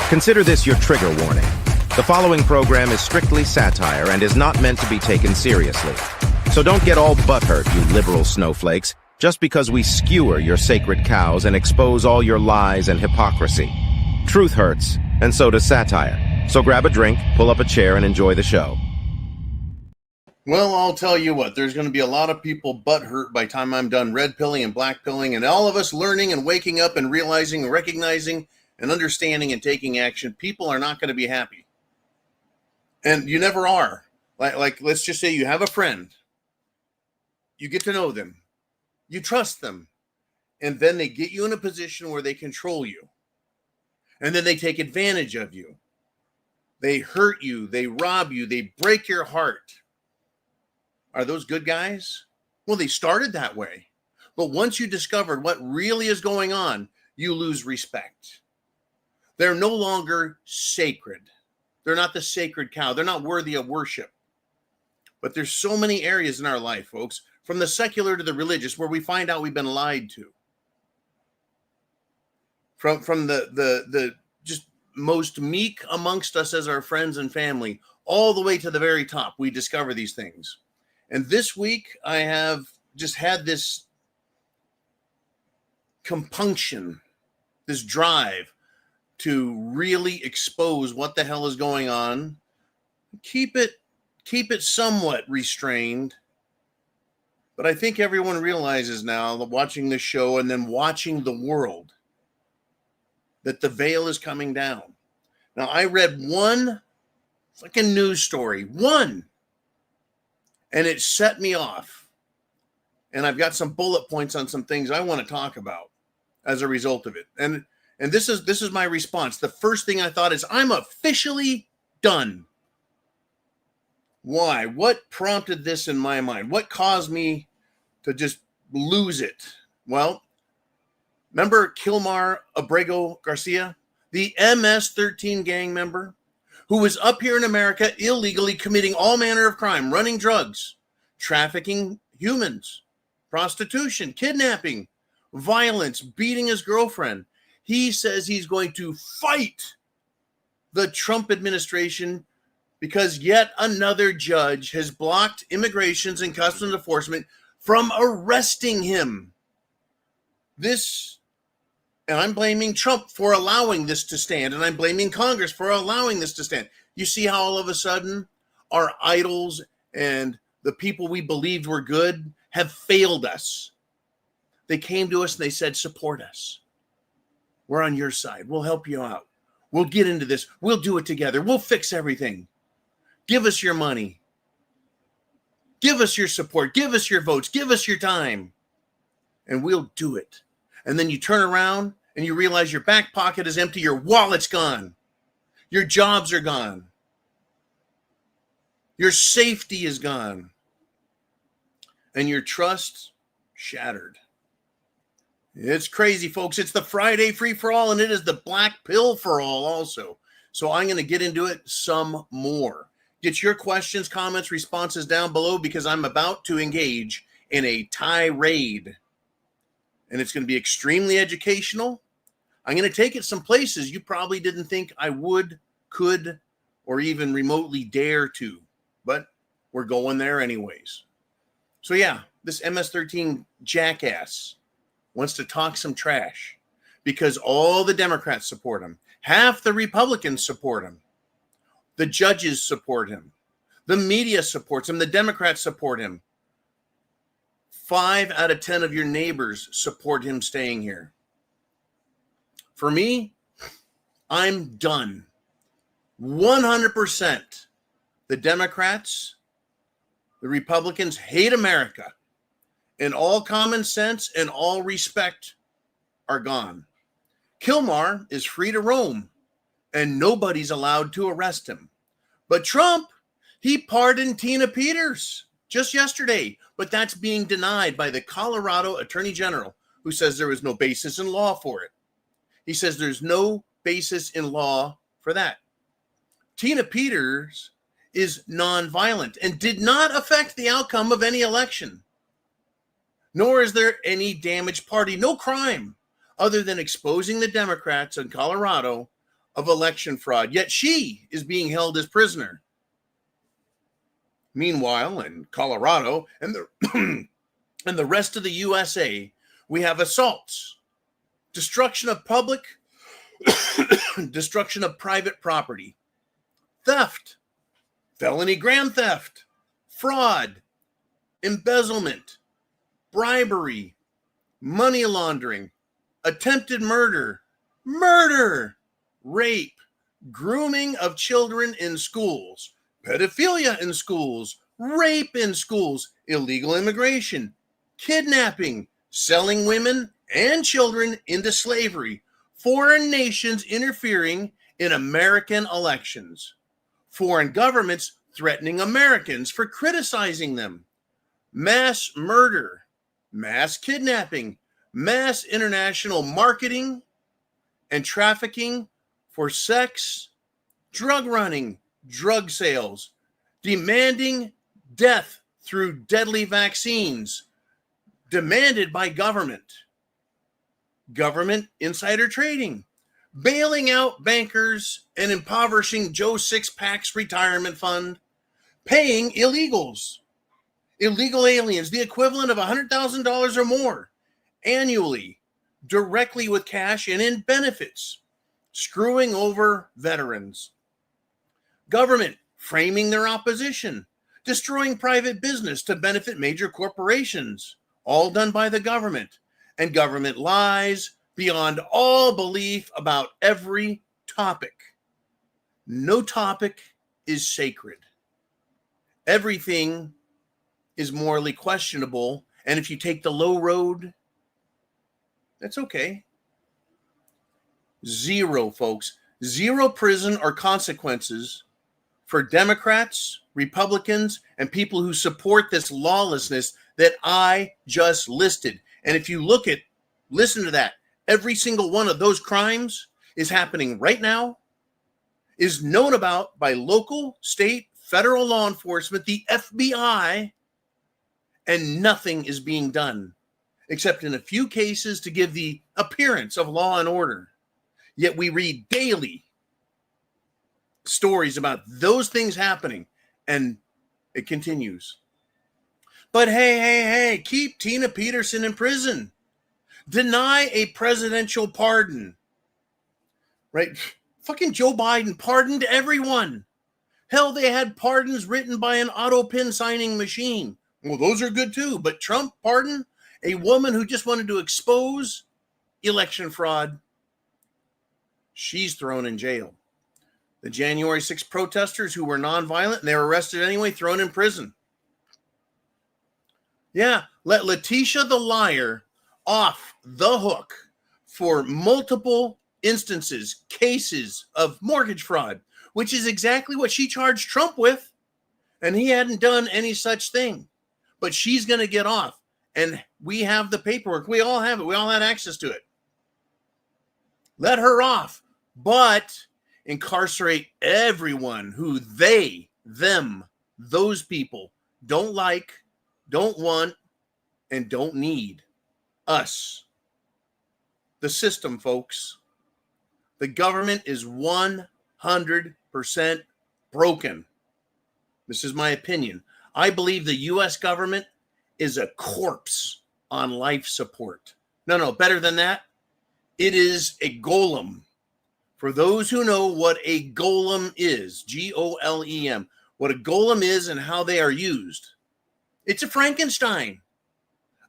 Consider this your trigger warning. The following program is strictly satire and is not meant to be taken seriously. So don't get all butthurt, you liberal snowflakes, just because we skewer your sacred cows and expose all your lies and hypocrisy. Truth hurts, and so does satire. So grab a drink, pull up a chair, and enjoy the show. Well, I'll tell you what, there's going to be a lot of people butthurt by the time I'm done red pilling and black pilling, and all of us learning and waking up and realizing and recognizing and understanding and taking action. People are not going to be happy. And you never are. Like, let's just say you have a friend. You get to know them. You trust them. And then they get you in a position where they control you. And then they take advantage of you. They hurt you. They rob you. They break your heart. Are those good guys? Well, they started that way. But once you discovered what really is going on, you lose respect. They're no longer sacred. They're not the sacred cow. They're not worthy of worship. But there's so many areas in our life, folks, from the secular to the religious, where we find out we've been lied to. From the just most meek amongst us as our friends and family, all the way to the very top, we discover these things. And this week, I have just had this compunction, this drive to really expose what the hell is going on. Keep it somewhat restrained. But I think everyone realizes now that watching this show and then watching the world that the veil is coming down. Now, I read one fucking news story, one, and it set me off. And I've got some bullet points on some things I want to talk about as a result of it. And this is my response. The first thing I thought is, I'm officially done. Why? What prompted this in my mind? What caused me to just lose it? Well, remember Kilmar Abrego Garcia, the MS-13 gang member who was up here in America illegally committing all manner of crime, running drugs, trafficking humans, prostitution, kidnapping, violence, beating his girlfriend. He says he's going to fight the Trump administration because yet another judge has blocked immigrations and customs enforcement from arresting him. And I'm blaming Trump for allowing this to stand, and I'm blaming Congress for allowing this to stand. You see how all of a sudden our idols and the people we believed were good have failed us. They came to us and they said, support us. We're on your side. We'll help you out. We'll get into this. We'll do it together. We'll fix everything. Give us your money. Give us your support. Give us your votes. Give us your time. And we'll do it. And then you turn around and you realize your back pocket is empty. Your wallet's gone. Your jobs are gone. Your safety is gone. And your trust shattered. It's crazy, folks. It's the Friday free-for-all, and it is the black pill for all also. So I'm going to get into it some more. Get your questions, comments, responses down below because I'm about to engage in a tirade. And it's going to be extremely educational. I'm going to take it some places you probably didn't think I would, could, or even remotely dare to. But we're going there anyways. So yeah, this MS-13 jackass wants to talk some trash because all the Democrats support him. Half the Republicans support him. The judges support him. The media supports him. The Democrats support him. 5 out of 10 of your neighbors support him staying here. For me, I'm done. 100%. The Democrats, the Republicans hate America. And all common sense and all respect are gone. Kilmar is free to roam, and nobody's allowed to arrest him. But Trump, he pardoned Tina Peters just yesterday, but that's being denied by the Colorado Attorney General, who says there is no basis in law for it. He says there's no basis in law for that. Tina Peters is nonviolent and did not affect the outcome of any election. Nor is there any damaged party, no crime, other than exposing the Democrats in Colorado of election fraud, yet she is being held as prisoner. Meanwhile, in Colorado and the and the rest of the USA, we have assaults, destruction of public, destruction of private property, theft, felony grand theft, fraud, embezzlement, bribery, money laundering, attempted murder, rape, grooming of children in schools, pedophilia in schools, rape in schools, illegal immigration, kidnapping, selling women and children into slavery, foreign nations interfering in American elections, foreign governments threatening Americans for criticizing them, mass murder, mass kidnapping, mass international marketing and trafficking for sex, drug running, drug sales, demanding death through deadly vaccines demanded by government insider trading, bailing out bankers and impoverishing Joe Sixpack's retirement fund, paying illegals, illegal aliens, the equivalent of $100,000 or more annually, directly with cash and in benefits, screwing over veterans, government framing their opposition, destroying private business to benefit major corporations, all done by the government, and government lies beyond all belief about every topic. No topic is sacred. Everything is morally questionable, and if you take the low road, that's okay. Zero, folks. Zero prison or consequences for Democrats, Republicans, and people who support this lawlessness that I just listed. And if you listen to that, every single one of those crimes is happening right now, is known about by local, state, federal law enforcement, the FBI, and nothing is being done, except in a few cases to give the appearance of law and order. Yet we read daily stories about those things happening, and it continues. But hey, keep Tina Peterson in prison. Deny a presidential pardon. Right? Fucking Joe Biden pardoned everyone. Hell, they had pardons written by an auto pin signing machine. Well, those are good too. But Trump pardoned a woman who just wanted to expose election fraud. She's thrown in jail. The January 6th protesters who were nonviolent and they were arrested anyway, thrown in prison. Yeah, let Letitia the liar off the hook for multiple instances, cases of mortgage fraud, which is exactly what she charged Trump with. And he hadn't done any such thing. But she's going to get off. And we have the paperwork. We all have it. We all had access to it. Let her off. But incarcerate everyone who those people don't like, don't want, and don't need. Us. The system, folks. The government is 100% broken. This is my opinion. I believe the U.S. government is a corpse on life support. No, better than that. It is a golem. For those who know what a golem is, Golem, what a golem is and how they are used, it's a Frankenstein,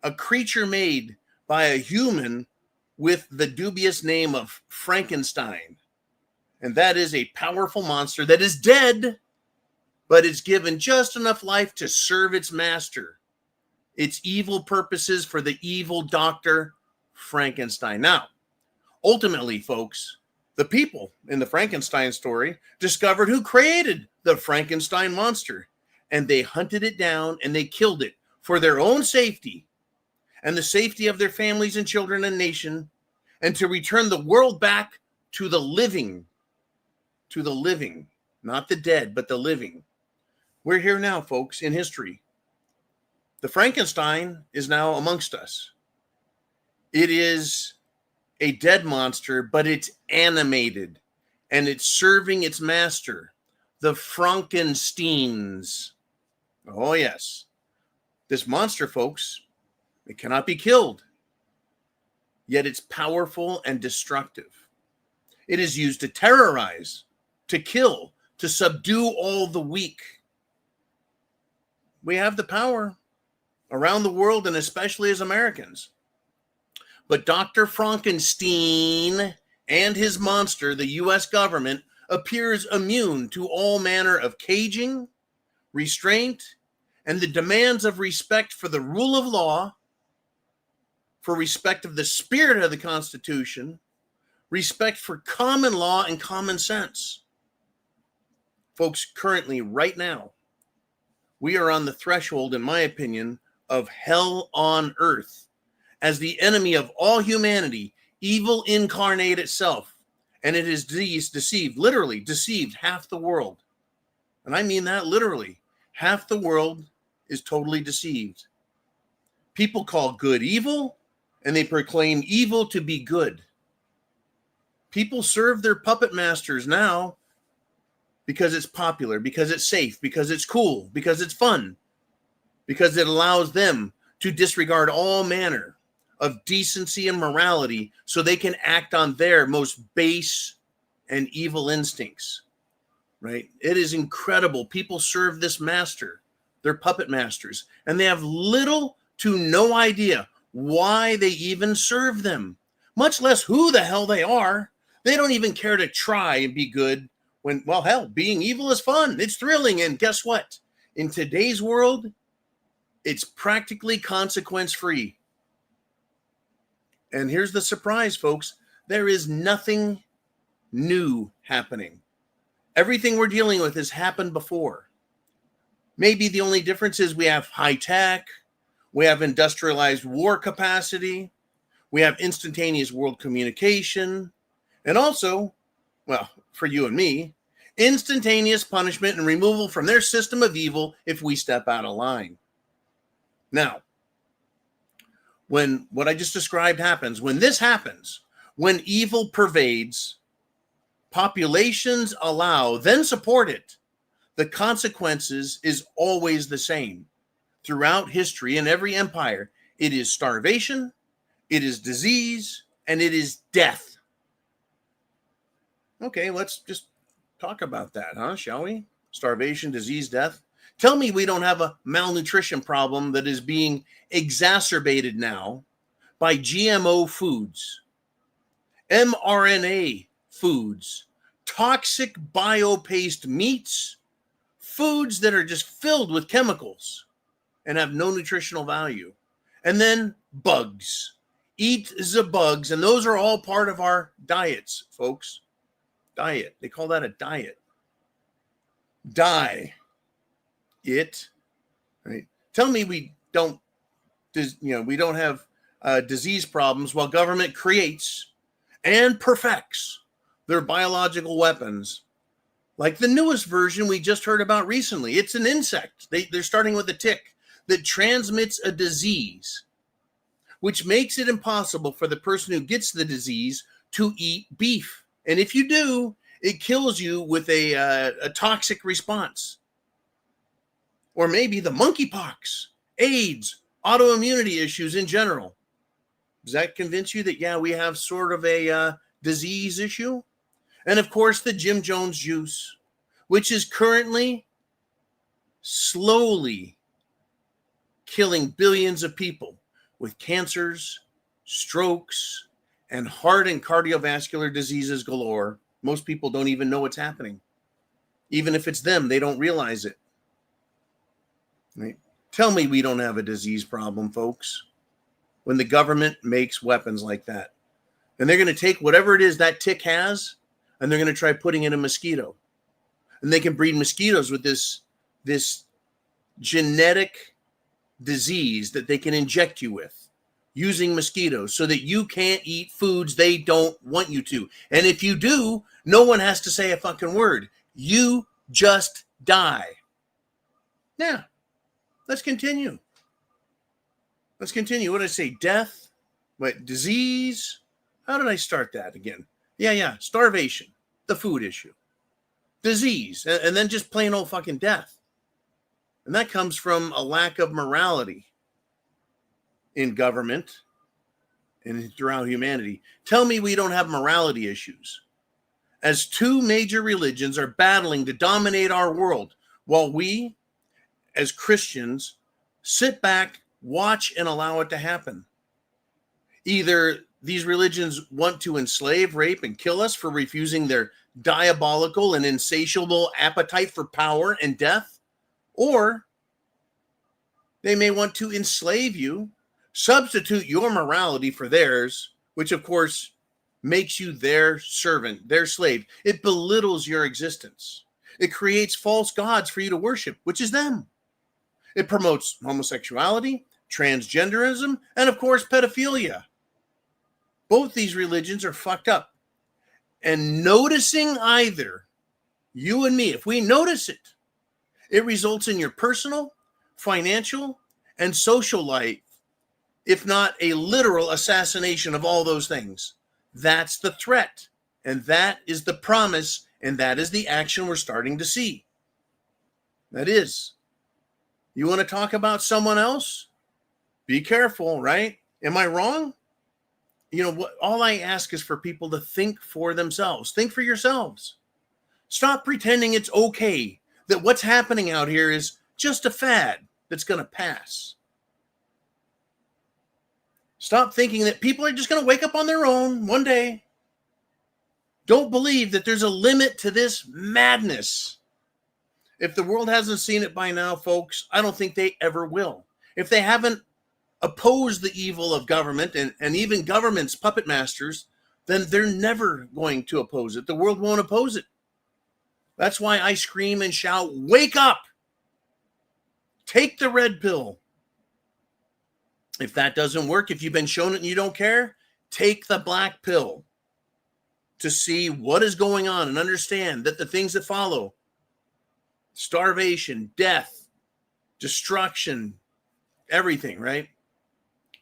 a creature made by a human with the dubious name of Frankenstein. And that is a powerful monster that is dead, but is given just enough life to serve its master, its evil purposes for the evil Dr. Frankenstein. Now, ultimately, folks, the people in the Frankenstein story discovered who created the Frankenstein monster, and they hunted it down and they killed it for their own safety and the safety of their families and children and nation, and to return the world back to the living, not the dead, but the living. We're here now, folks, in history. The Frankenstein is now amongst us. It is a dead monster, but it's animated. and it's serving its master, the Frankensteins. Oh, yes. This monster, folks, it cannot be killed, yet it's powerful and destructive. It is used to terrorize, to kill, to subdue all the weak. We have the power around the world, and especially as Americans. But Dr. Frankenstein and his monster, the U.S. government, appears immune to all manner of caging, restraint, and the demands of respect for the rule of law, for respect of the spirit of the Constitution, respect for common law and common sense. Folks, currently, right now, we are on the threshold, in my opinion, of hell on earth. As the enemy of all humanity, evil incarnate itself, and it is deceived, literally deceived half the world. And I mean that literally. Half the world is totally deceived. People call good evil, and they proclaim evil to be good. People serve their puppet masters now because it's popular, because it's safe, because it's cool, because it's fun, because it allows them to disregard all manner of decency and morality so they can act on their most base and evil instincts, right? It is incredible. People serve this master, their puppet masters, and they have little to no idea why they even serve them, much less who the hell they are. They don't even care to try and be good when, well, hell, being evil is fun. It's thrilling. And guess what? In today's world, it's practically consequence-free. And here's the surprise, folks. There is nothing new happening. Everything we're dealing with has happened before. Maybe the only difference is we have high tech, we have industrialized war capacity, we have instantaneous world communication, and also, well, for you and me, instantaneous punishment and removal from their system of evil if we step out of line. Now, when what I just described happens, when this happens, when evil pervades, populations allow, then support it, the consequences is always the same. Throughout history in every empire, it is starvation, it is disease, and it is death. Okay, let's just talk about that, shall we? Starvation, disease, death. Tell me we don't have a malnutrition problem that is being exacerbated now by GMO foods, mRNA foods, toxic bio-based meats, foods that are just filled with chemicals and have no nutritional value. And then bugs. Eat the bugs. And those are all part of our diets, folks. Diet. They call that a diet. Die. It. Right? Tell me we don't have disease problems while government creates and perfects their biological weapons. Like the newest version we just heard about recently. It's an insect. They're starting with a tick that transmits a disease, which makes it impossible for the person who gets the disease to eat beef. And if you do, it kills you with a toxic response. Or maybe the monkeypox, AIDS, autoimmunity issues in general. Does that convince you that, yeah, we have sort of a disease issue? And of course, the Jim Jones juice, which is currently slowly killing billions of people with cancers, strokes, and heart and cardiovascular diseases galore. Most people don't even know what's happening. Even if it's them, they don't realize it. Right? Tell me we don't have a disease problem, folks, when the government makes weapons like that. And they're going to take whatever it is that tick has, and they're going to try putting in a mosquito. And they can breed mosquitoes with this genetic disease that they can inject you with using mosquitoes so that you can't eat foods they don't want you to. And if you do, no one has to say a fucking word. You just die. Yeah. Let's continue. What did I say? Death? What? Disease? How did I start that again? Yeah. Starvation. the food issue, disease, and then just plain old fucking death. And that comes from a lack of morality in government and throughout humanity. Tell me we don't have morality issues. As two major religions are battling to dominate our world, while we, as Christians, sit back, watch, and allow it to happen. Either these religions want to enslave, rape, and kill us for refusing their diabolical and insatiable appetite for power and death, or they may want to enslave you, substitute your morality for theirs, which of course makes you their servant, their slave. It belittles your existence. It creates false gods for you to worship, which is them. It promotes homosexuality, transgenderism, and of course pedophilia. Both these religions are fucked up. And noticing either, you and me, if we notice it, it results in your personal, financial, and social life, if not a literal assassination of all those things. That's the threat, and that is the promise, and that is the action we're starting to see. That is. You want to talk about someone else? Be careful, right? Am I wrong? You know what? All I ask is for people to think for themselves. Think for yourselves. Stop pretending it's okay, that what's happening out here is just a fad that's going to pass. Stop thinking that people are just going to wake up on their own one day. Don't believe that there's a limit to this madness. If the world hasn't seen it by now, folks, I don't think they ever will. If they haven't opposed the evil of government and even government's puppet masters, then they're never going to oppose it. The world won't oppose it. That's why I scream and shout, wake up! Take the red pill. If that doesn't work, if you've been shown it and you don't care, take the black pill to see what is going on and understand that the things that follow, starvation, death, destruction, everything, right?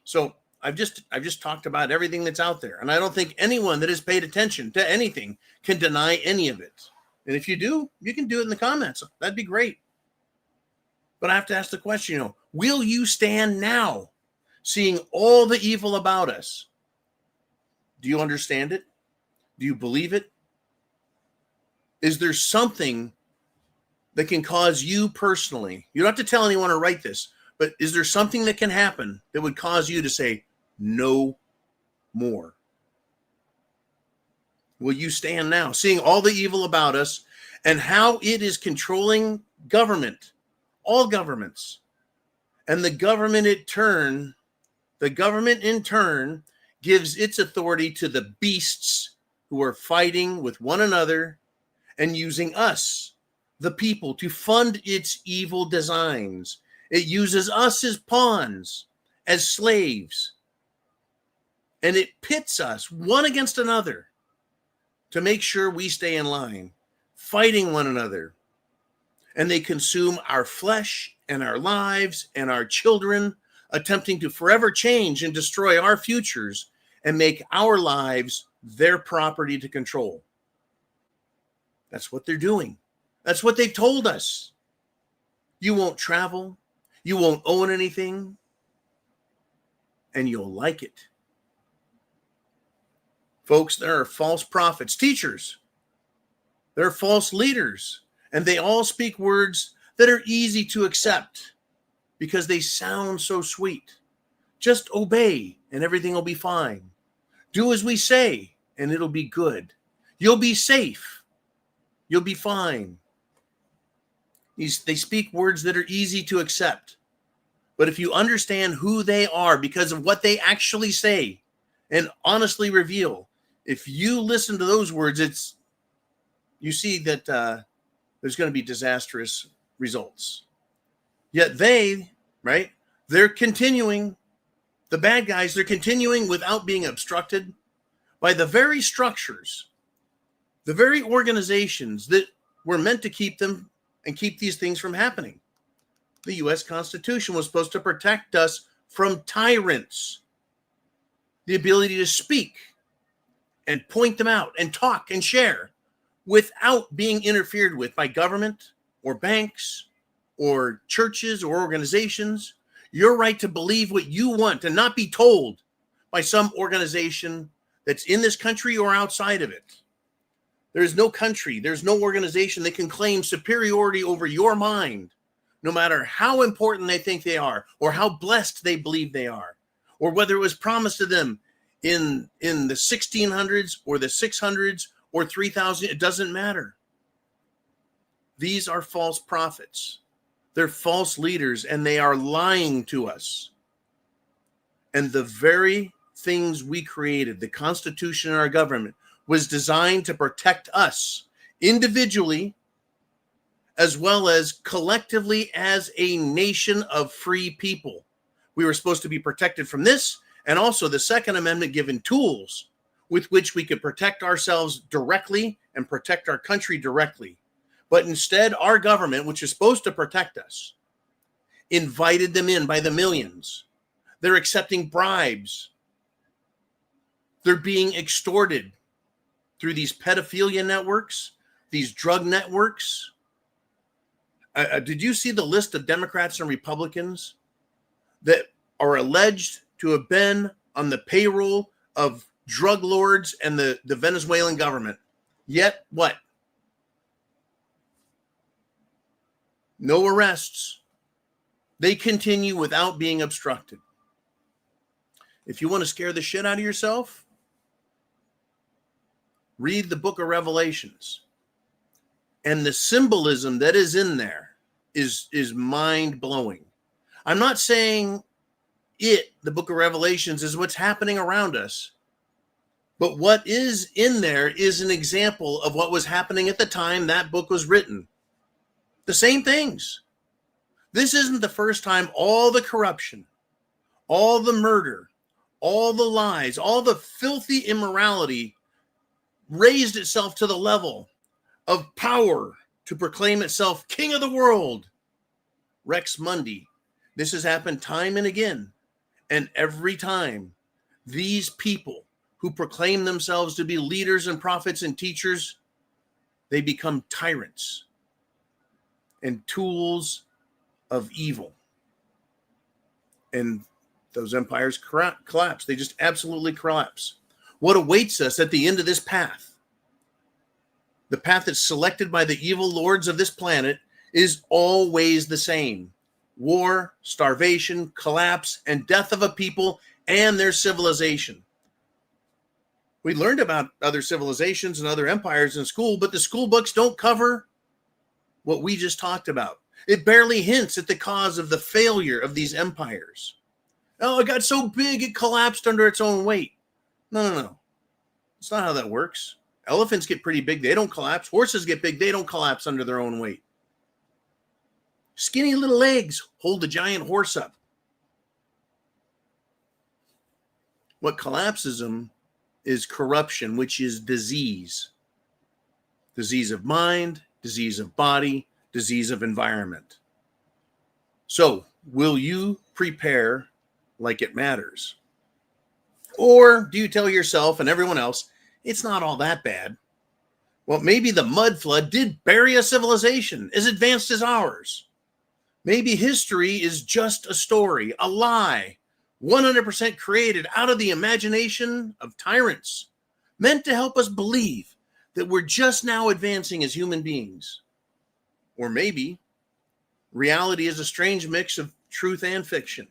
So I've just talked about everything that's out there. And I don't think anyone that has paid attention to anything can deny any of it. And if you do, you can do it in the comments. That'd be great. But I have to ask the question, will you stand now seeing all the evil about us? Do you understand it? Do you believe it? Is there something that can cause you personally? You don't have to tell anyone or write this, but is there something that can happen that would cause you to say, no more? Will you stand now, seeing all the evil about us and how it is controlling government, all governments, and the government in turn gives its authority to the beasts who are fighting with one another and using us, the people, to fund its evil designs. It uses us as pawns, as slaves, and it pits us one against another to make sure we stay in line, fighting one another. And they consume our flesh and our lives and our children, attempting to forever change and destroy our futures and make our lives their property to control. That's what they're doing. That's what they've told us. You won't travel. You won't own anything. And you'll like it. Folks, there are false prophets, teachers. There are false leaders. And they all speak words that are easy to accept because they sound so sweet. Just obey and everything will be fine. Do as we say and it'll be good. You'll be safe. You'll be fine. They speak words that are easy to accept. But if you understand who they are because of what they actually say and honestly reveal, if you listen to those words, you see that there's going to be disastrous results. Yet they're continuing, the bad guys, they're continuing without being obstructed by the very structures, the very organizations that were meant to keep them and keep these things from happening. The U.S. Constitution was supposed to protect us from tyrants, the ability to speak and point them out and talk and share. without being interfered with by government or banks or churches or organizations. Your right to believe what you want and not be told by some organization that's in this country or outside of it. There's no country, there's no organization that can claim superiority over your mind, no matter how important they think they are, or how blessed they believe they are, or whether it was promised to them in the 1600s or the 600s or 3000. It doesn't matter. These are false prophets. They're false leaders, and they are lying to us. And the very things we created, the Constitution and our government, was designed to protect us individually as well as collectively as a nation of free people. We were supposed to be protected from this, and also the Second Amendment given tools with which we could protect ourselves directly and protect our country directly. But instead, our government, which is supposed to protect us, invited them in by the millions. They're accepting bribes. They're being extorted through these pedophilia networks, these drug networks. Did you see the list of Democrats and Republicans that are alleged to have been on the payroll of drug lords and the Venezuelan government? Yet what? No arrests. They continue without being obstructed. If you want to scare the shit out of yourself, read the book of Revelations. And the symbolism that is in there is mind-blowing. I'm not saying the book of Revelations, is what's happening around us. But what is in there is an example of what was happening at the time that book was written. The same things. This isn't the first time all the corruption, all the murder, all the lies, all the filthy immorality raised itself to the level of power to proclaim itself king of the world. Rex Mundi. This has happened time and again. And every time, these people who proclaim themselves to be leaders and prophets and teachers, they become tyrants and tools of evil. And those empires collapse. They just absolutely collapse. What awaits us at the end of this path, the path that's selected by the evil lords of this planet, is always the same. War, starvation, collapse, and death of a people and their civilization. We learned about other civilizations and other empires in school, but the school books don't cover what we just talked about. It barely hints at the cause of the failure of these empires. Oh, it got so big it collapsed under its own weight. No. That's not how that works. Elephants get pretty big. They don't collapse. Horses get big. They don't collapse under their own weight. Skinny little legs hold the giant horse up. What collapses them is corruption, which is disease. Disease of mind, disease of body, disease of environment. So, will you prepare like it matters? Or do you tell yourself and everyone else, it's not all that bad? Well, maybe the mud flood did bury a civilization as advanced as ours. Maybe history is just a story, a lie, 100% created out of the imagination of tyrants, meant to help us believe that we're just now advancing as human beings. Or maybe reality is a strange mix of truth and fiction.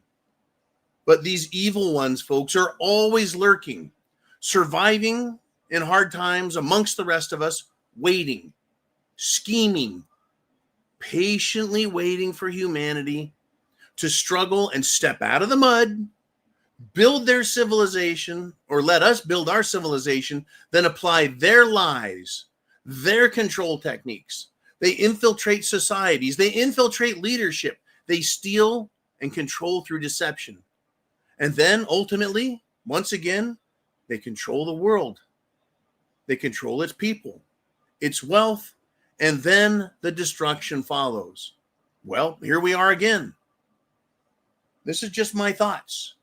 But these evil ones, folks, are always lurking, surviving in hard times amongst the rest of us, waiting, scheming, patiently waiting for humanity to struggle and step out of the mud, build their civilization, or let us build our civilization, then apply their lies, their control techniques. They infiltrate societies. They infiltrate leadership. They steal and control through deception. And then ultimately, once again, they control the world. They control its people, its wealth, and then the destruction follows. Well, here we are again. This is just my thoughts.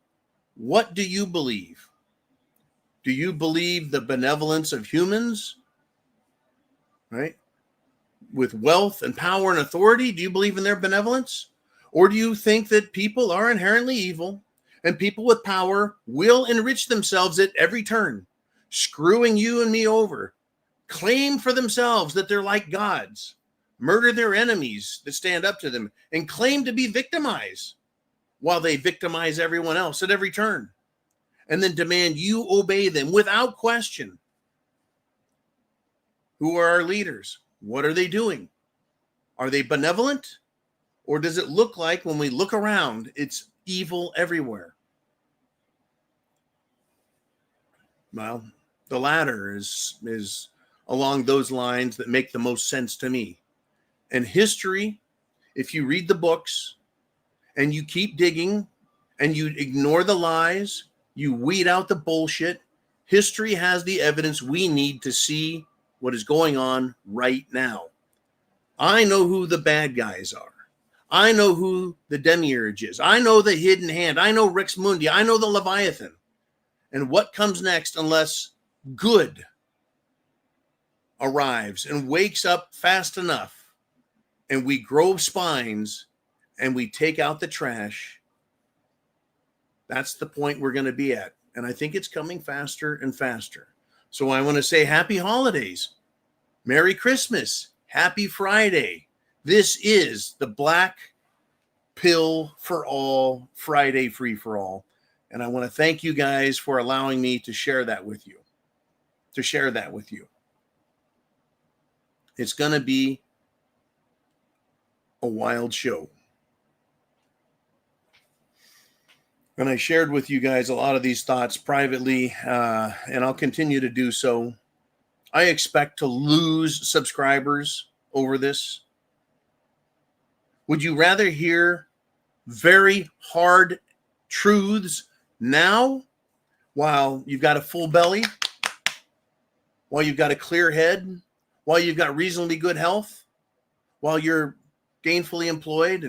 What do you believe? Do you believe the benevolence of humans? right? With wealth and power and authority, do you believe in their benevolence? Or do you think that people are inherently evil and people with power will enrich themselves at every turn, screwing you and me over, claim for themselves that they're like gods, murder their enemies that stand up to them, and claim to be victimized while they victimize everyone else at every turn, and then demand you obey them without question? Who are our leaders? What are they doing? Are they benevolent? Or does it look like when we look around, it's evil everywhere? Well, the latter is along those lines that make the most sense to me. And history, if you read the books and you keep digging and you ignore the lies, you weed out the bullshit, history has the evidence we need to see what is going on right now. I know who the bad guys are. I know who the demiurge is. I know the hidden hand. I know Rex Mundi. I know the Leviathan. And what comes next unless good arrives and wakes up fast enough and we grow spines and we take out the trash? That's the point we're going to be at. And I think it's coming faster and faster. So I want to say happy holidays. Merry Christmas. Happy Friday. This is the Black Pill for All Friday Free for All. And I want to thank you guys for allowing me to share that with you. It's going to be a wild show. And I shared with you guys a lot of these thoughts privately, and I'll continue to do so. I expect to lose subscribers over this. Would you rather hear very hard truths now while you've got a full belly, while you've got a clear head, while you've got reasonably good health, while you're gainfully employed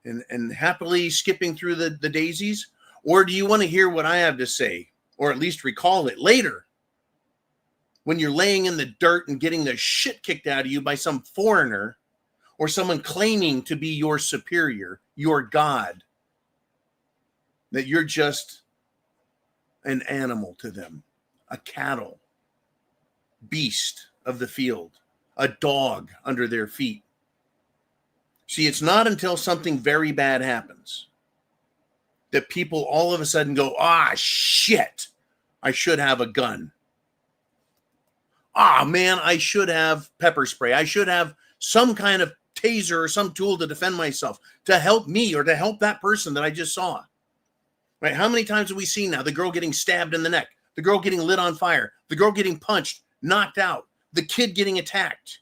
and happily skipping through the daisies? Or do you want to hear what I have to say, or at least recall it later when you're laying in the dirt and getting the shit kicked out of you by some foreigner or someone claiming to be your superior, your God, that you're just an animal to them, a cattle, beast of the field, a dog under their feet? See, it's not until something very bad happens that people all of a sudden go, shit, I should have a gun. Man, I should have pepper spray. I should have some kind of taser or some tool to defend myself, to help me or to help that person that I just saw. Right? How many times have we seen now the girl getting stabbed in the neck, the girl getting lit on fire, the girl getting punched, knocked out, the kid getting attacked?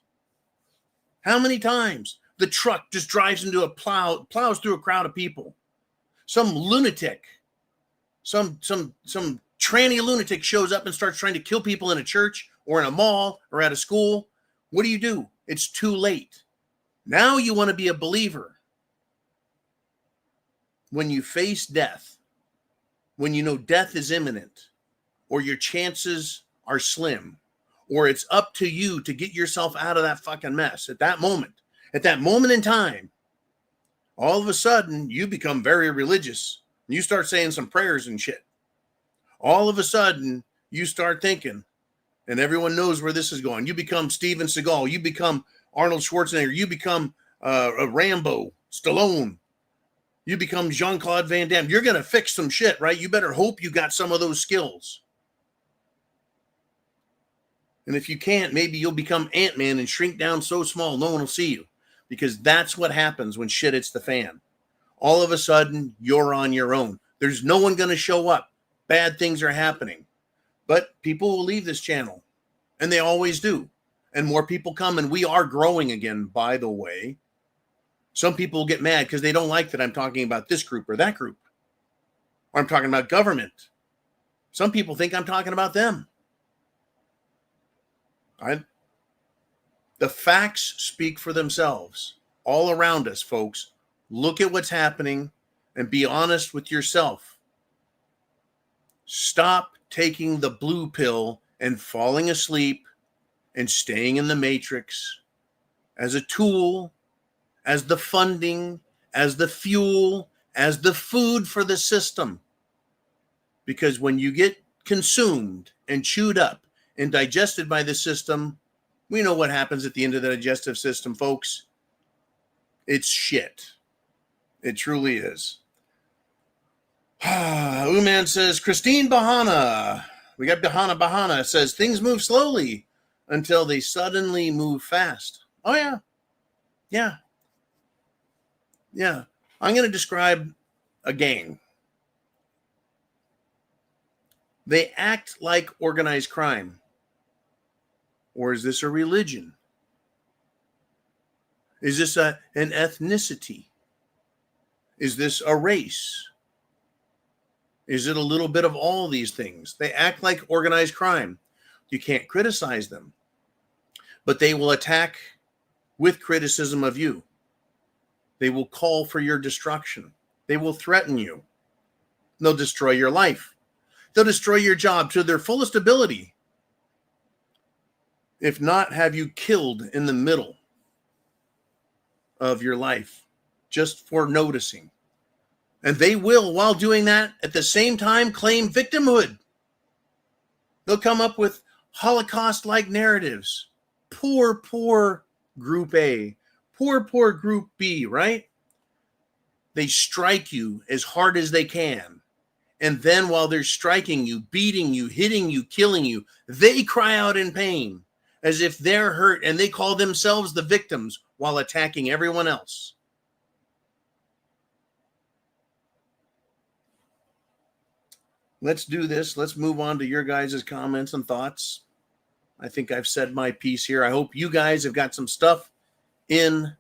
How many times the truck just drives into plows through a crowd of people? Some lunatic, some tranny lunatic shows up and starts trying to kill people in a church or in a mall or at a school. What do? It's too late. Now you want to be a believer. When you face death, when you know death is imminent, or your chances are slim, or it's up to you to get yourself out of that fucking mess at that moment in time, all of a sudden you become very religious. You start saying some prayers and shit. All of a sudden you start thinking, and everyone knows where this is going. You become Steven Seagal. You become Arnold Schwarzenegger. You become a Rambo, Stallone. You become Jean-Claude Van Damme. You're going to fix some shit, right? You better hope you got some of those skills. And if you can't, maybe you'll become Ant-Man and shrink down so small no one will see you. Because that's what happens when shit hits the fan. All of a sudden, you're on your own. There's no one going to show up. Bad things are happening. But people will leave this channel. And they always do. And more people come, and we are growing again, by the way. Some people get mad because they don't like that I'm talking about this group or that group. Or I'm talking about government. Some people think I'm talking about them. The facts speak for themselves all around us, folks. Look at what's happening and be honest with yourself. Stop taking the blue pill and falling asleep and staying in the matrix as a tool, as the funding, as the fuel, as the food for the system. Because when you get consumed and chewed up and digested by the system, we know what happens at the end of the digestive system, folks. It's shit. It truly is. Uman says, Christine Bahana. We got Bahana says, things move slowly until they suddenly move fast. Oh, yeah. Yeah. Yeah. I'm going to describe a gang. They act like organized crime. Or is this a religion? Is this an ethnicity? Is this a race? Is it a little bit of all these things? They act like organized crime. You can't criticize them, but they will attack with criticism of you. They will call for your destruction. They will threaten you. They'll destroy your life. They'll destroy your job to their fullest ability. If not, have you killed in the middle of your life just for noticing. And they will, while doing that, at the same time claim victimhood. They'll come up with Holocaust-like narratives. Poor Group A. Poor Group B, right? They strike you as hard as they can. And then while they're striking you, beating you, hitting you, killing you, they cry out in pain as if they're hurt, and they call themselves the victims while attacking everyone else. Let's do this. Let's move on to your guys' comments and thoughts. I think I've said my piece here. I hope you guys have got some stuff in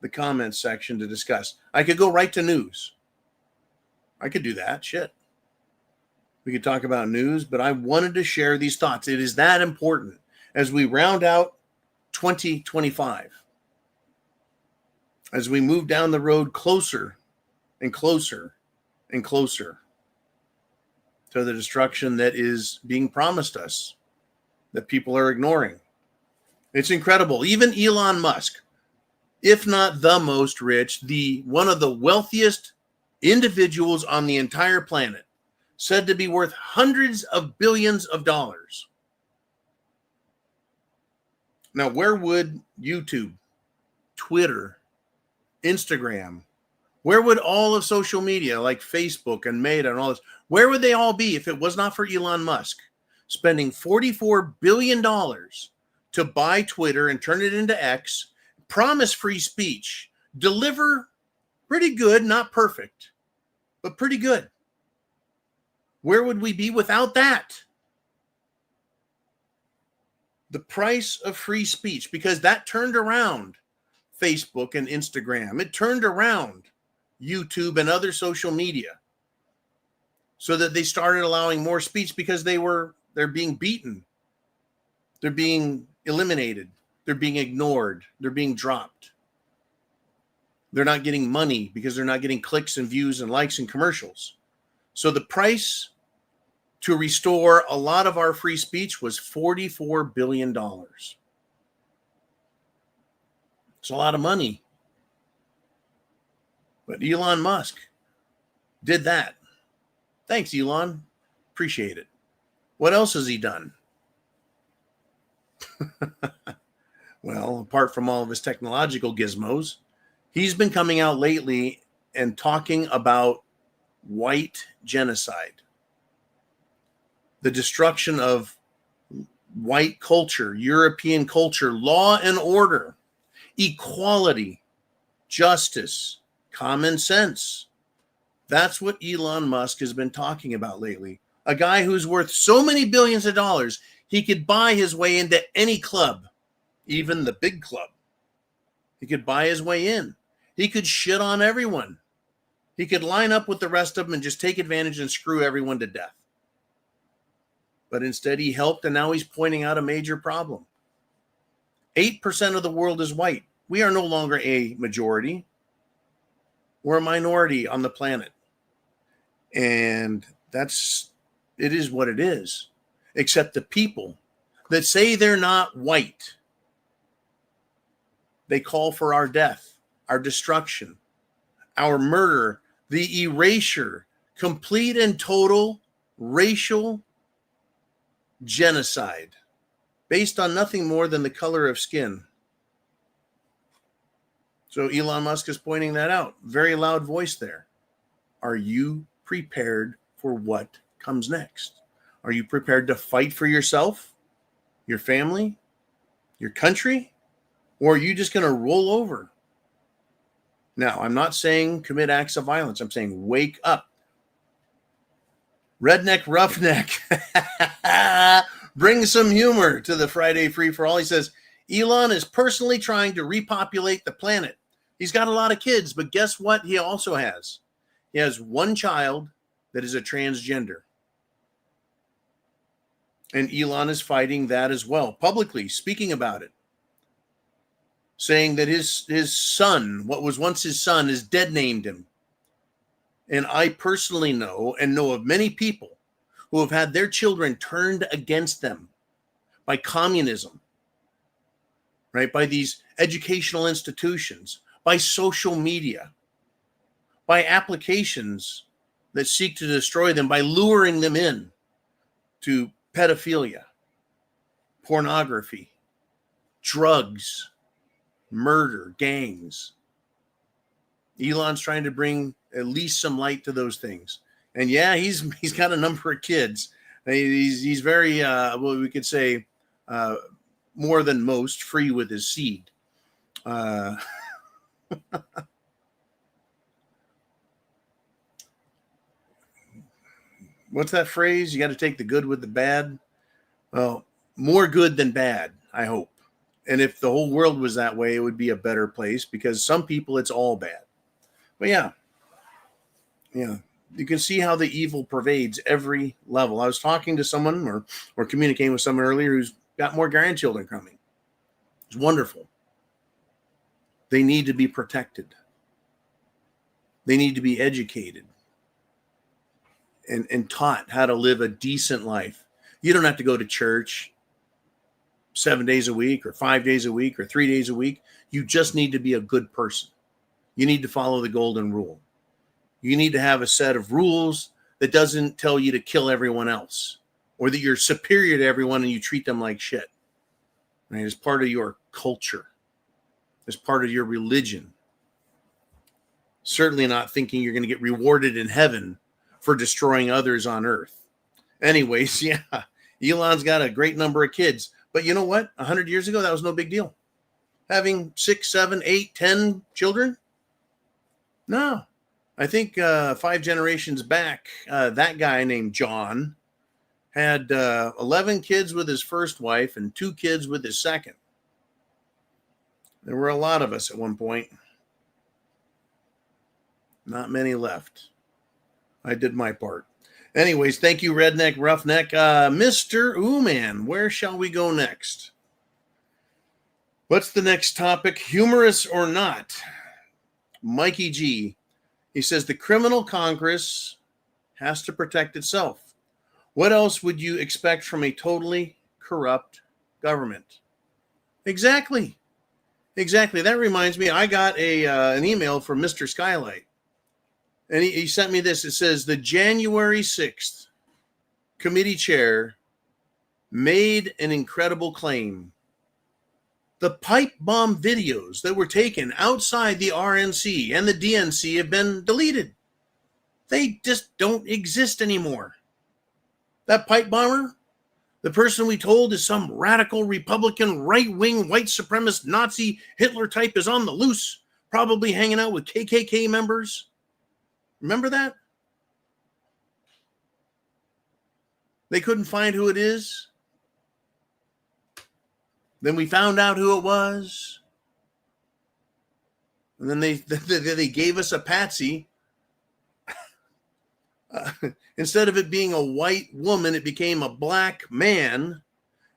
the comments section to discuss. I could go right to news. I could do that. Shit. We could talk about news, but I wanted to share these thoughts. It is that important as we round out 2025. As we move down the road closer and closer and closer to the destruction that is being promised us, that people are ignoring. It's incredible. Even Elon Musk, if not the most rich, one of the wealthiest individuals on the entire planet, said to be worth hundreds of billions of dollars. Now, where would YouTube, Twitter, Instagram, where would all of social media like Facebook and Meta and all this, where would they all be if it was not for Elon Musk spending $44 billion to buy Twitter and turn it into X, promise free speech, deliver pretty good, not perfect, but pretty good? Where would we be without that? The price of free speech, because that turned around Facebook and Instagram. It turned around YouTube and other social media so that they started allowing more speech because they're being beaten. They're being eliminated. They're being ignored. They're being dropped. They're not getting money because they're not getting clicks and views and likes and commercials. So the price to restore a lot of our free speech was $44 billion. It's a lot of money. But Elon Musk did that. Thanks, Elon. Appreciate it. What else has he done? Well, apart from all of his technological gizmos, he's been coming out lately and talking about white genocide. The destruction of white culture, European culture, law and order, equality, justice, common sense. That's what Elon Musk has been talking about lately. A guy who's worth so many billions of dollars, he could buy his way into any club, even the big club. He could buy his way in. He could shit on everyone. He could line up with the rest of them and just take advantage and screw everyone to death. But instead he helped, and now he's pointing out a major problem. 8% of the world is white. We are no longer a majority. We're a minority on the planet. And it is what it is. Except the people that say they're not white. They call for our death, our destruction, our murder, the erasure, complete and total racial genocide based on nothing more than the color of skin. So Elon Musk is pointing that out. Very loud voice there. Are you prepared for what comes next? Are you prepared to fight for yourself, your family, your country? Or are you just going to roll over? Now, I'm not saying commit acts of violence. I'm saying wake up. Redneck Roughneck. Bring some humor to the Friday Free for All. He says, Elon is personally trying to repopulate the planet. He's got a lot of kids, but guess what he also has? He has one child that is a transgender. And Elon is fighting that as well, publicly speaking about it. Saying that his son, what was once his son, is dead named him. And I personally know and know of many people who have had their children turned against them by communism, right? By these educational institutions, by social media, by applications that seek to destroy them, by luring them in to pedophilia, pornography, drugs, murder, gangs. Elon's trying to bring at least some light to those things. And yeah, he's got a number of kids. He's very, well, we could say more than most, free with his seed. What's that phrase? You got to take the good with the bad. Well, more good than bad, I hope. And if the whole world was that way, it would be a better place, because some people, it's all bad. But yeah, you can see how the evil pervades every level. I was talking to someone or communicating with someone earlier who's got more grandchildren coming. It's wonderful. They need to be protected. They need to be educated and taught how to live a decent life. You don't have to go to church 7 days a week or 5 days a week or 3 days a week. You just need to be a good person. You need to follow the golden rule. You need to have a set of rules that doesn't tell you to kill everyone else or that you're superior to everyone and you treat them like shit. Right? As part of your culture, as part of your religion. Certainly not thinking you're going to get rewarded in heaven for destroying others on earth. Anyways, yeah, Elon's got a great number of kids. But you know what? 100 years ago, that was no big deal. Having 6, 7, 8, 10 children? No. I think 5 generations back, that guy named John had 11 kids with his first wife and 2 kids with his second. There were a lot of us at one point. Not many left. I did my part. Anyways, thank you, Redneck Roughneck. Mr. Ooman, where shall we go next? What's the next topic? Humorous or not? Mikey G. He says the criminal Congress has to protect itself. What else would you expect from a totally corrupt government? Exactly. That reminds me, I got an email from Mr. Skylight. And he sent me this. It says, the January 6th committee chair made an incredible claim. The pipe bomb videos that were taken outside the RNC and the DNC have been deleted. They just don't exist anymore. That pipe bomber, the person we told is some radical Republican, right-wing, white supremacist Nazi Hitler type, is on the loose, probably hanging out with KKK members. Remember that? They couldn't find who it is. Then we found out who it was. And then they gave us a patsy. Instead of it being a white woman, it became a black man.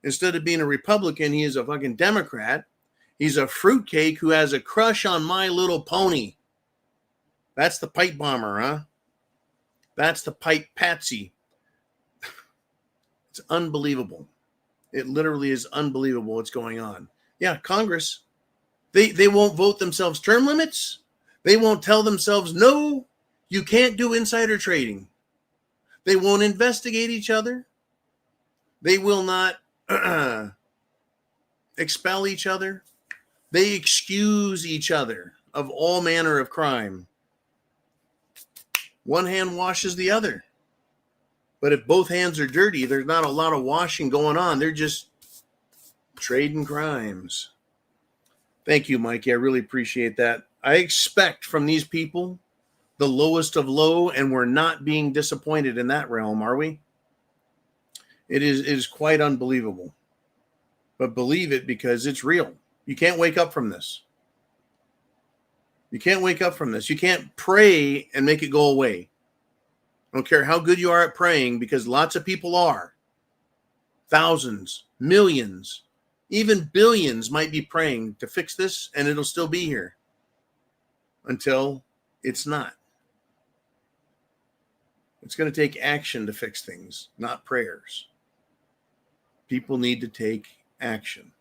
Instead of being a Republican, he is a fucking Democrat. He's a fruitcake who has a crush on My Little Pony. That's the pipe bomber, huh? That's the pipe patsy. It's unbelievable. It literally is unbelievable what's going on. Yeah, Congress, they won't vote themselves term limits. They won't tell themselves, no, you can't do insider trading. They won't investigate each other. They will not expel each other. They excuse each other of all manner of crime. One hand washes the other. But if both hands are dirty, there's not a lot of washing going on. They're just trading crimes. Thank you, Mikey. I really appreciate that. I expect from these people the lowest of low, and we're not being disappointed in that realm, are we? It is quite unbelievable. But believe it, because it's real. You can't wake up from this. You can't wake up from this. You can't pray and make it go away. I don't care how good you are at praying, because lots of people are. Thousands, millions, even billions might be praying to fix this, and it'll still be here until it's not. It's going to take action to fix things, not prayers. People need to take action.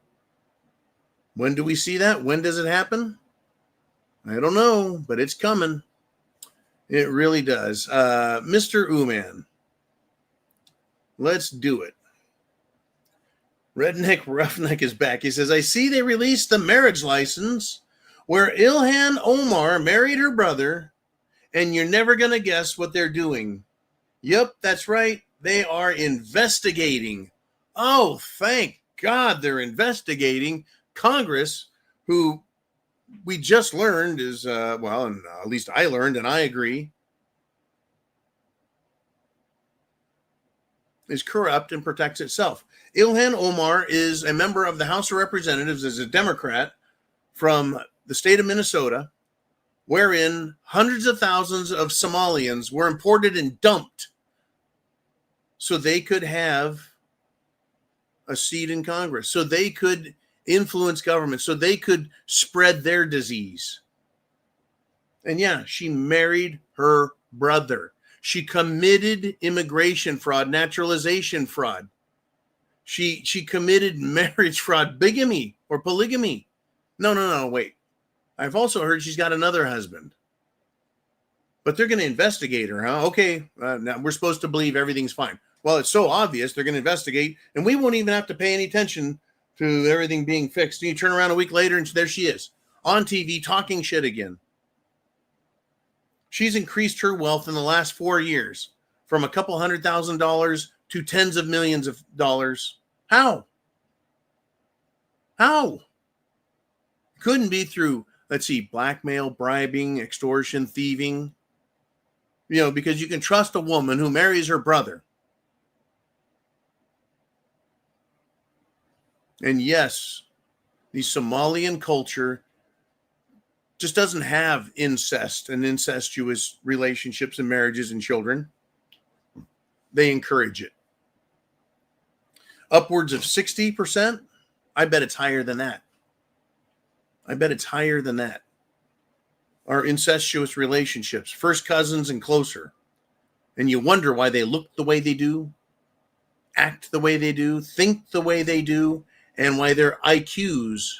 When do we see that? When does it happen? I don't know, but it's coming. It really does. Mr. Uman, let's do it. Redneck Roughneck is back. He says, I see they released the marriage license where Ilhan Omar married her brother, and you're never going to guess what they're doing. Yep, that's right. They are investigating. Oh, thank God they're investigating. Congress, who we just learned is, and at least I learned, and I agree, is corrupt and protects itself. Ilhan Omar is a member of the House of Representatives, as a Democrat from the state of Minnesota, wherein hundreds of thousands of Somalians were imported and dumped so they could have a seat in Congress, so they could influence government, so they could spread their disease. And yeah, she married her brother. She committed immigration fraud, naturalization fraud. She committed marriage fraud, bigamy or polygamy. No, wait. I've also heard she's got another husband. But they're going to investigate her, huh? Okay, now we're supposed to believe everything's fine. Well, it's so obvious they're going to investigate, and we won't even have to pay any attention to everything being fixed. And you turn around a week later, and there she is on TV talking shit again. She's increased her wealth in the last 4 years from a couple $100,000 to tens of millions of dollars. How? Couldn't be through, let's see, blackmail, bribing, extortion, thieving. Because you can trust a woman who marries her brother. And yes, the Somalian culture just doesn't have incest and incestuous relationships and marriages and children. They encourage it. Upwards of 60%. I bet it's higher than that. Are incestuous relationships, first cousins and closer. And you wonder why they look the way they do, act the way they do, think the way they do, and why their IQs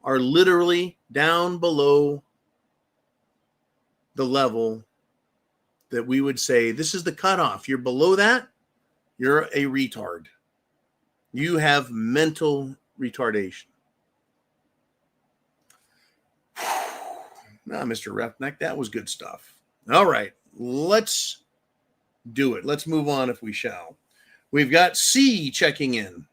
are literally down below the level that we would say, this is the cutoff. You're below that, you're a retard. You have mental retardation. Now, Mr. Roughneck, that was good stuff. All right, let's do it. Let's move on if we shall. We've got C checking in,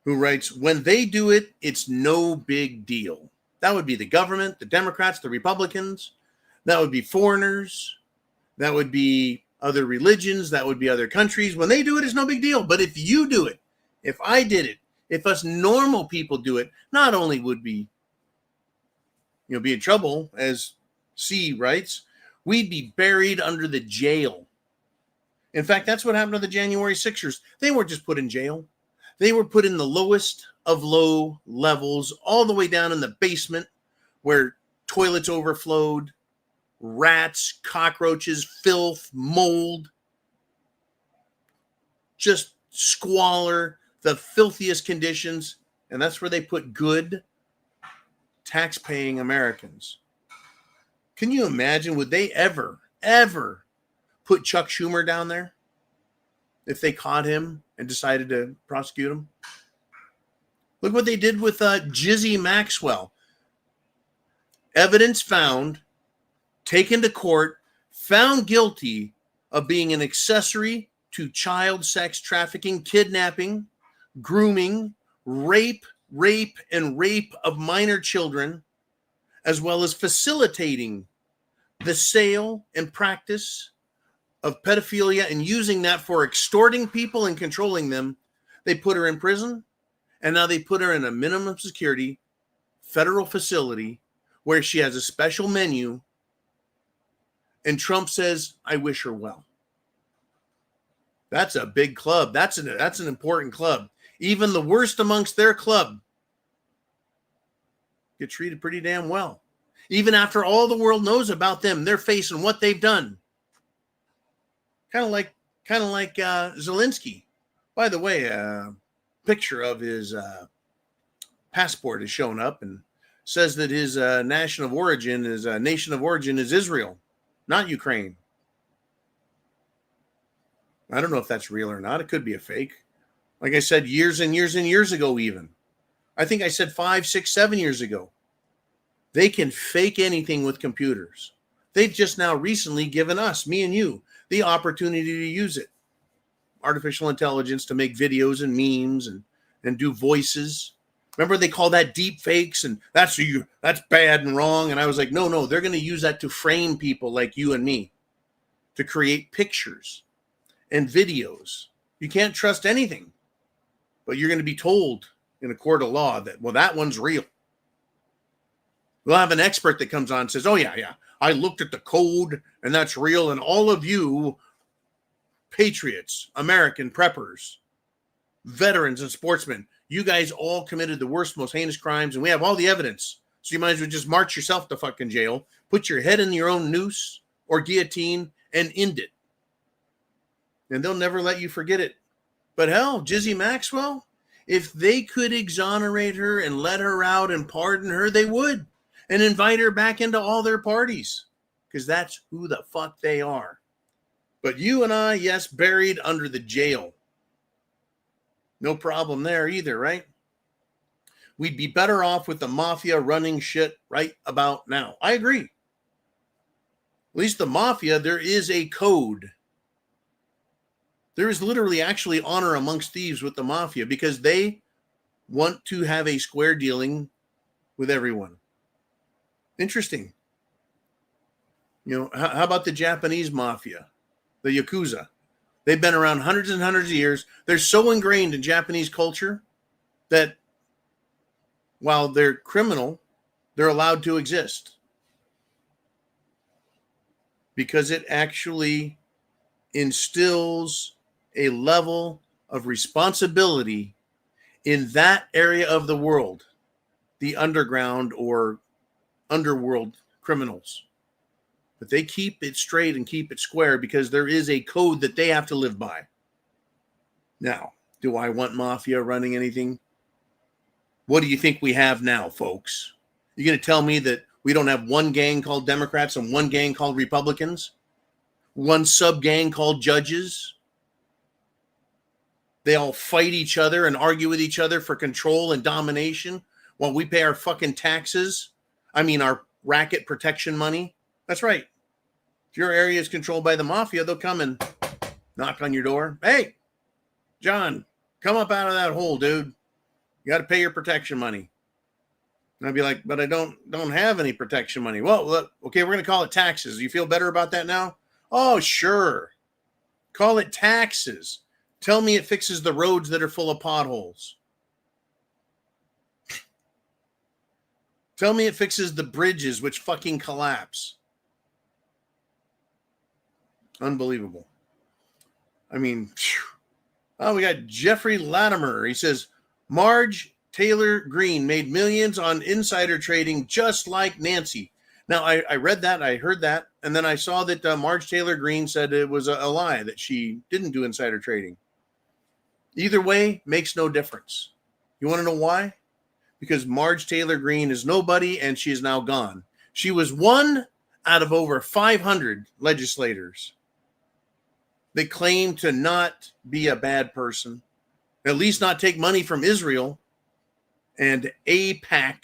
who writes, when they do it, it's no big deal. That would be the government, the Democrats, the Republicans. That would be foreigners. That would be other religions. That would be other countries. When they do it, it's no big deal. But if you do it, if I did it, if us normal people do it, not only would we be in trouble, as C writes, we'd be buried under the jail. In fact, that's what happened to the January 6ers. They weren't just put in jail. They were put in the lowest of low levels, all the way down in the basement where toilets overflowed, rats, cockroaches, filth, mold. just squalor, the filthiest conditions. And that's where they put good, tax-paying Americans. Can you imagine, would they ever put Chuck Schumer down there if they caught him and decided to prosecute him? Look what they did with Jizzy Maxwell. Evidence found, taken to court, found guilty of being an accessory to child sex trafficking, kidnapping, grooming, rape of minor children, as well as facilitating the sale and practice of pedophilia and using that for extorting people and controlling them. They put her in prison, and now they put her in a minimum security federal facility where she has a special menu, and Trump says, I wish her well. That's a big club. That's an important club. Even the worst amongst their club get treated pretty damn well. Even after all the world knows about them, their face and what they've done. Kind of like Zelensky. By the way, a picture of his passport has shown up and says that his nation of origin is Israel, not Ukraine. I don't know if that's real or not. It could be a fake. Like I said, years and years and years ago, even. I think I said 5, 6, 7 years ago. They can fake anything with computers. They've just now recently given us, me and you, the opportunity to use it. Artificial intelligence to make videos and memes and do voices. Remember they call that deep fakes and that's bad and wrong. And I was like, no, they're going to use that to frame people like you and me, to create pictures and videos. You can't trust anything, but you're going to be told in a court of law that, well, that one's real. We'll have an expert that comes on and says, oh, yeah, I looked at the code and that's real. And all of you patriots, American preppers, veterans and sportsmen, you guys all committed the worst, most heinous crimes, and we have all the evidence. So you might as well just march yourself to fucking jail, put your head in your own noose or guillotine and end it. And they'll never let you forget it. But hell, Jizzy Maxwell, if they could exonerate her and let her out and pardon her, they would. And invite her back into all their parties. Because that's who the fuck they are. But you and I, yes, buried under the jail. No problem there either, right? We'd be better off with the mafia running shit right about now. I agree. At least the mafia, there is a code. There is literally actually honor amongst thieves with the mafia because they want to have a square dealing with everyone. Interesting. You know, how about the Japanese mafia, the Yakuza? They've been around hundreds and hundreds of years. They're so ingrained in Japanese culture that while they're criminal, they're allowed to exist. Because it actually instills a level of responsibility in that area of the world, the underground or underworld criminals. But they keep it straight and keep it square because there is a code that they have to live by. Now, do I want mafia running anything? What do you think we have now, folks? You're going to tell me that we don't have one gang called Democrats and one gang called Republicans? One sub-gang called judges? They all fight each other and argue with each other for control and domination while we pay our fucking taxes. Our racket protection money. That's right. If your area is controlled by the mafia, they'll come and knock on your door. Hey, John, come up out of that hole, dude. You got to pay your protection money. And I'd be like, but I don't have any protection money. Well, look, okay, we're going to call it taxes. You feel better about that now? Oh, sure. Call it taxes. Tell me it fixes the roads that are full of potholes. Tell me it fixes the bridges which fucking collapse. Unbelievable. We got Jeffrey Latimer. He says, Marge Taylor Greene made millions on insider trading just like Nancy. Now, I read that, I heard that, and then I saw that Marge Taylor Greene said it was a lie, that she didn't do insider trading. Either way makes no difference. You want to know why? Because Marge Taylor Greene is nobody and she is now gone. She was one out of over 500 legislators that claim to not be a bad person, at least not take money from Israel and AIPAC.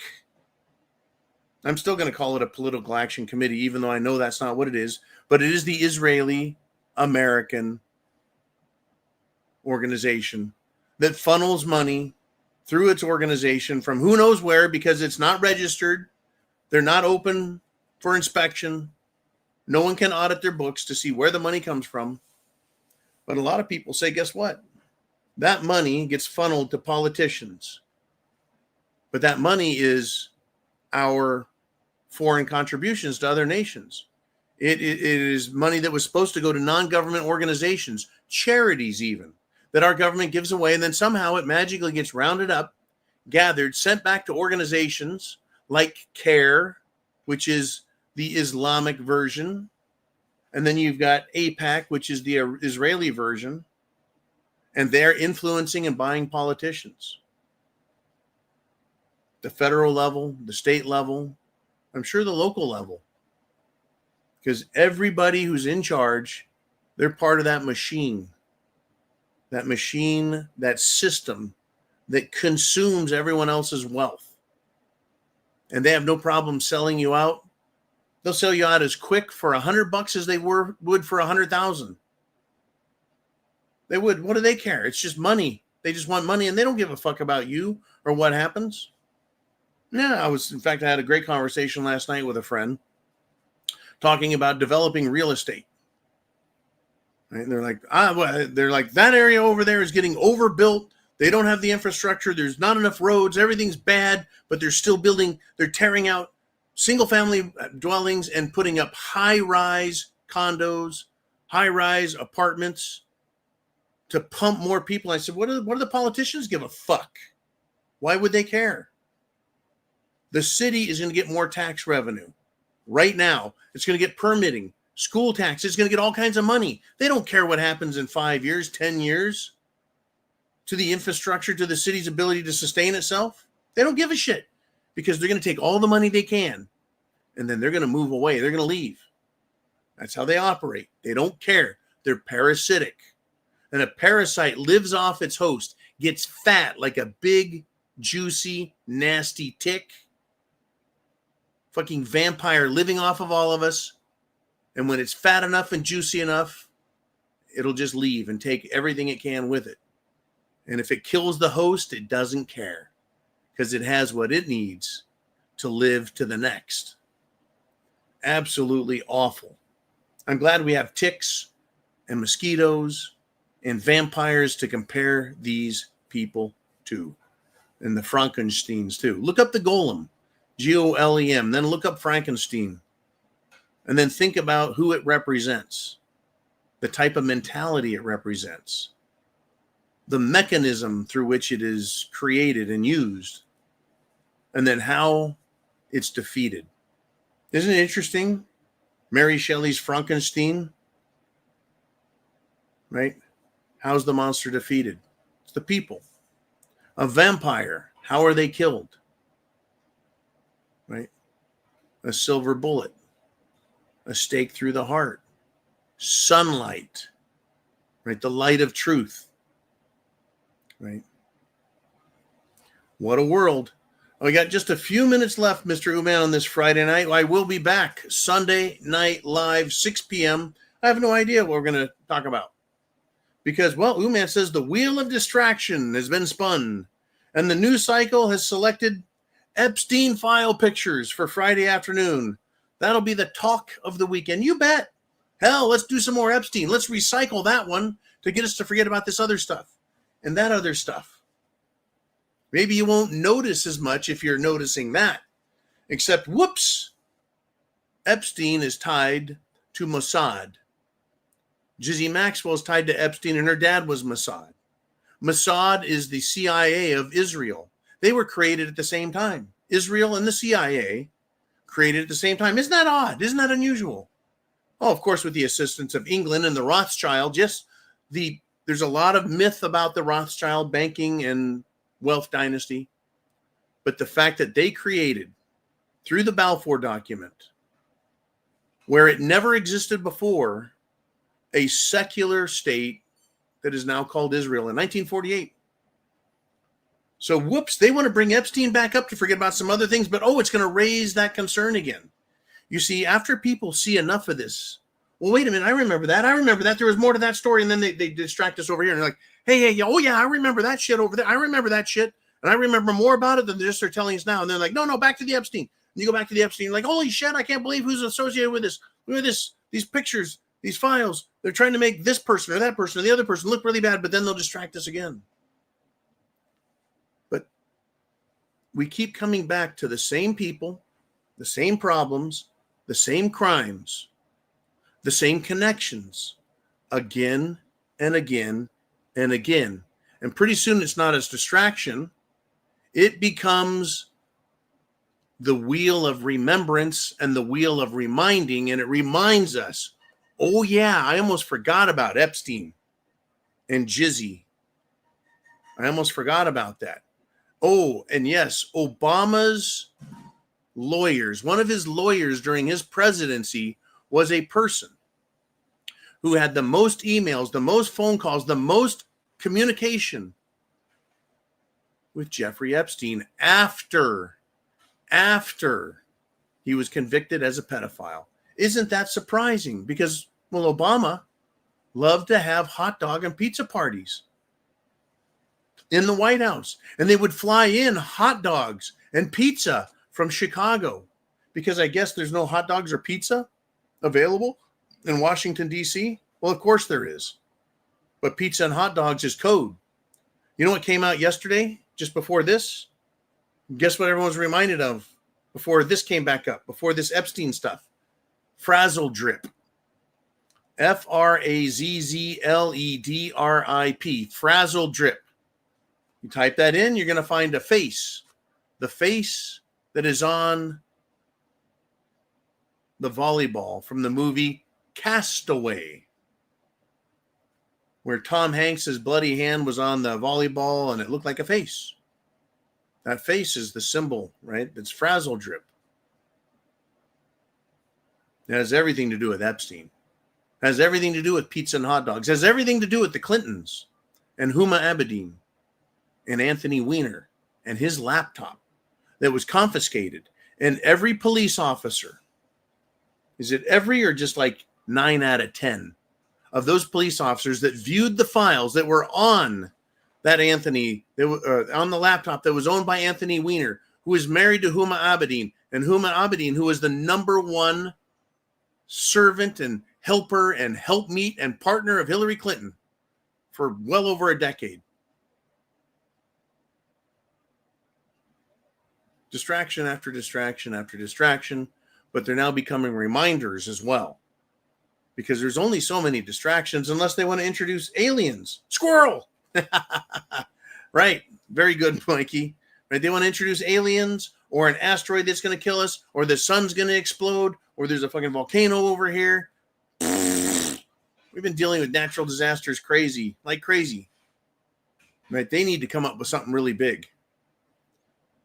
I'm still going to call it a political action committee, even though I know that's not what it is, but it is the Israeli American organization that funnels money through its organization from who knows where, because it's not registered. They're not open for inspection. No one can audit their books to see where the money comes from. But a lot of people say, guess what? That money gets funneled to politicians. But that money is our foreign contributions to other nations. It is money that was supposed to go to non-government organizations, charities even, that our government gives away, and then somehow it magically gets rounded up, gathered, sent back to organizations like CARE, which is the Islamic version, and then you've got AIPAC, which is the Israeli version, and they're influencing and buying politicians. The federal level, the state level, I'm sure the local level. Because everybody who's in charge, they're part of that machine, that system that consumes everyone else's wealth. And they have no problem selling you out. They'll sell you out as quick for $100 as they would for 100,000. They would. What do they care? It's just money. They just want money, and they don't give a fuck about you or what happens. Yeah, in fact, I had a great conversation last night with a friend talking about developing real estate. Right? And they're like, that area over there is getting overbuilt. They don't have the infrastructure. There's not enough roads. Everything's bad, but they're still building. They're tearing out single-family dwellings and putting up high-rise condos, high-rise apartments to pump more people. I said, what do the politicians give a fuck? Why would they care? The city is going to get more tax revenue. Right now, it's going to get permitting, school tax. It's going to get all kinds of money. They don't care what happens in 5 years, 10 years to the infrastructure, to the city's ability to sustain itself. They don't give a shit because they're going to take all the money they can and then they're going to move away. They're going to leave. That's how they operate. They don't care. They're parasitic. And a parasite lives off its host, gets fat like a big, juicy, nasty tick. Fucking vampire living off of all of us. And when it's fat enough and juicy enough, it'll just leave and take everything it can with it. And if it kills the host, it doesn't care because it has what it needs to live to the next. Absolutely awful. I'm glad we have ticks and mosquitoes and vampires to compare these people to. And the Frankensteins too. Look up the Golem. Golem, then look up Frankenstein, and then think about who it represents, the type of mentality it represents, the mechanism through which it is created and used, and then how it's defeated. Isn't it interesting? Mary Shelley's Frankenstein, right? How's the monster defeated? It's the people. A vampire, how are they killed? Right? A silver bullet, a stake through the heart, sunlight, right? The light of truth, right? What a world. We got just a few minutes left, Mr. Uman, on this Friday night. I will be back Sunday night live, 6 p.m. I have no idea what we're going to talk about because, well, Uman says the wheel of distraction has been spun and the news cycle has selected Epstein file pictures for Friday afternoon. That'll be the talk of the weekend. You bet. Hell, let's do some more Epstein. Let's recycle that one to get us to forget about this other stuff and that other stuff. Maybe you won't notice as much if you're noticing that. Except, whoops, Epstein is tied to Mossad. Ghislaine Maxwell is tied to Epstein and her dad was Mossad. Mossad is the CIA of Israel. They were created at the same time. Israel and the CIA created at the same time. Isn't that odd? Isn't that unusual? Oh, of course, with the assistance of England and the Rothschilds. Yes, the there's a lot of myth about the Rothschild banking and wealth dynasty, but the fact that they created, through the Balfour document, where it never existed before, a secular state that is now called Israel in 1948. So, whoops, they want to bring Epstein back up to forget about some other things, but it's going to raise that concern again. You see, after people see enough of this, well, wait a minute, I remember that. There was more to that story, and then they distract us over here, and they're like, hey, oh yeah, I remember that shit over there. I remember that shit, and I remember more about it than just they're telling us now. And they're like, no, back to the Epstein. And you go back to the Epstein, you're like, holy shit, I can't believe who's associated with this. Look at this, these pictures, these files. They're trying to make this person or that person or the other person look really bad, but then they'll distract us again. But we keep coming back to the same people, the same problems, the same crimes, the same connections, again and again and again. And pretty soon it's not as distraction. It becomes the wheel of remembrance and the wheel of reminding, and it reminds us, oh yeah, I almost forgot about Epstein and Jizzy. I almost forgot about that. Oh, and yes, Obama's lawyers, one of his lawyers during his presidency was a person who had the most emails, the most phone calls, the most communication with Jeffrey Epstein after he was convicted as a pedophile. Isn't that surprising? Because, well, Obama loved to have hot dog and pizza parties in the White House. And they would fly in hot dogs and pizza from Chicago, because I guess there's no hot dogs or pizza available in Washington, D.C. Well, of course there is. But pizza and hot dogs is code. You know what came out yesterday, just before this? Guess what everyone's reminded of before this came back up, before this Epstein stuff? Frazzle drip. Frazzledrip. Frazzle drip. You type that in, you're going to find a face. The face that is on the volleyball from the movie Castaway, where Tom Hanks' bloody hand was on the volleyball and it looked like a face. That face is the symbol, right? It's frazzle drip. It has everything to do with Epstein. It has everything to do with pizza and hot dogs. It has everything to do with the Clintons and Huma Abedin and Anthony Weiner and his laptop that was confiscated. And every police officer, is it every or just like 9 out of 10 of those police officers that viewed the files that were on that Anthony, on the laptop that was owned by Anthony Weiner, who was married to Huma Abedin, and Huma Abedin, who was the number one servant and helper and helpmeet and partner of Hillary Clinton for well over a decade. Distraction after distraction after distraction, but they're now becoming reminders as well, because there's only so many distractions unless they want to introduce aliens. Squirrel! Right. Very good, Mikey. Right. They want to introduce aliens or an asteroid that's going to kill us, or the sun's going to explode, or there's a fucking volcano over here. We've been dealing with natural disasters like crazy. Right. They need to come up with something really big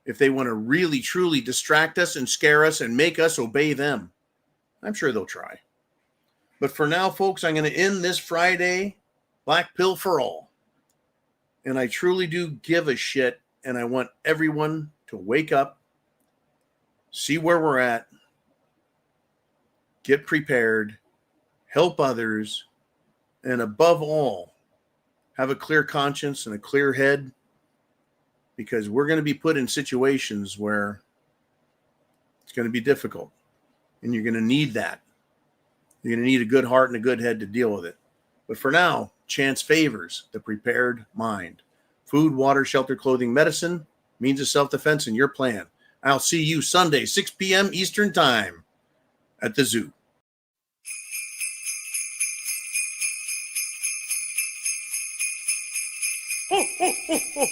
if they want to really, truly distract us and scare us and make us obey them. I'm sure they'll try. But for now, folks, I'm going to end this Friday Black Pill for All. And I truly do give a shit, and I want everyone to wake up, see where we're at, get prepared, help others, and above all, have a clear conscience and a clear head, because we're going to be put in situations where it's going to be difficult, and you're going to need that. You're going to need a good heart and a good head to deal with it. But for now, chance favors the prepared mind. Food, water, shelter, clothing, medicine, means of self-defense in your plan. I'll see you Sunday, 6 p.m. Eastern Time at the zoo. Ho, ho, ho, ho,